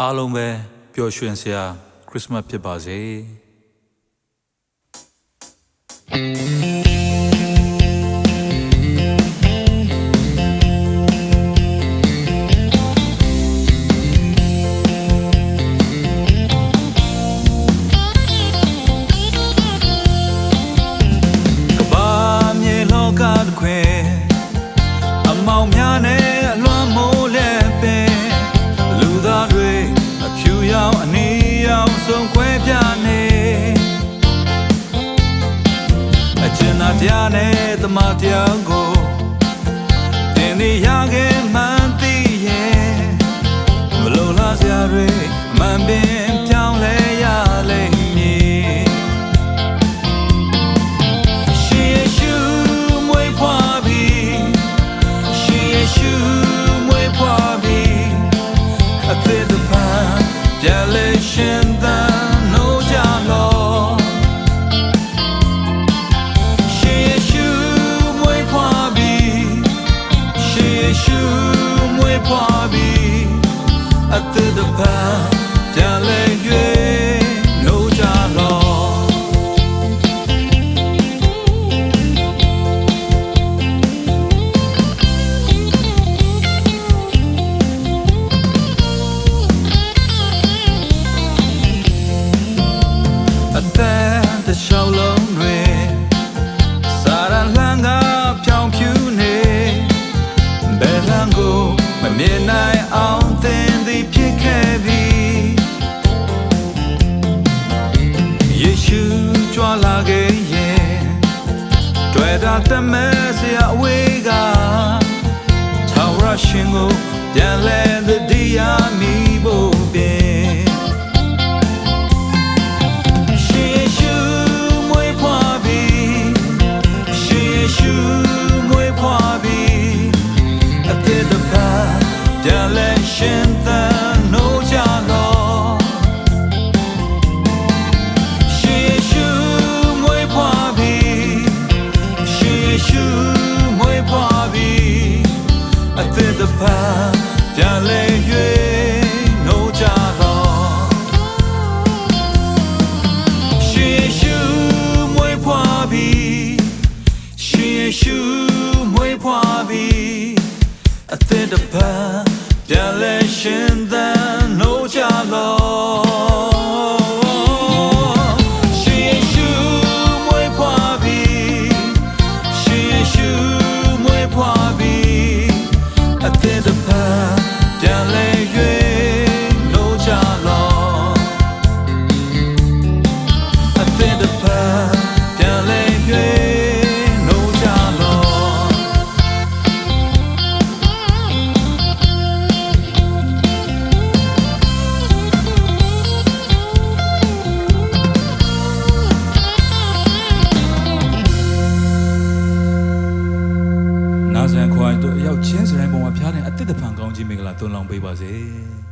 အားလုံးပဲပျော်ရွှင်စရာခရစ်စမတ်ဖြစ်ပါစေအမောင်များနဲ့အလွမ်းမိုးလဲပင်လူသားတွေအဖြူရောင်အနီရောင်ဆုံးခွဲပြနေအကျဉ်းသားတရားနဲ့သမားတရားကိုတင်နေရခဲ့မှန်သိရဲ့မလုံလားစရာတွေအမှန်ပင်ပြောင်းလဲရလိမ့်မည်အသက်တပံပြလဲရှင်သန်နိုးကြလောရှေးရှုမွေးဖွားပြီးရှေးရှုမွေးဖွားပြီးအသက်တပံပြလဲ၍နိုးကြလောရှောင်းလုံးတွေစာရန်လန်းကပြောင်းဖြူနေဘယ်လန်းကိုမမြင်နိုင်အောင်သင်သည်ဖြစ်ခဲ့ပြီယေရှုကြွလာခဲ့ရဲ့တွေ့တာတမဲစရာအဝေးကထာဝရရှင်ကိုပြန်လဲတရားမိဖို့ပြင်ပြန်လဲရှင်သန်နိုးကြလောရှေးရှုမွေးဖွားပြီးရှေးရှုမွေးဖွားပြီးအသက်တပံပြန်လဲ၍နိုးကြလောရှေးရှုမွေးဖွားပြီးရှေးရှုမွေးဖွားပြီးအသက်တပံပြန်လဲရှင်သန်နိုးကြလောရှေးရှုမွေးဖွားပြီးရှေးရှုမွေးဖွားပြီးအသက်တပံပြန်လဲ၍နိုးကြလောအသက်တပံပြန်လဲ၍နာဇန်ခွာတို့အရောက်ချင်းစရိုင်းပေါ်မှာဖျားတဲ့အတစ်တဖန်ကောင်းကြီးမင်္ဂလာတွန်းလောင်းပေးပါစေ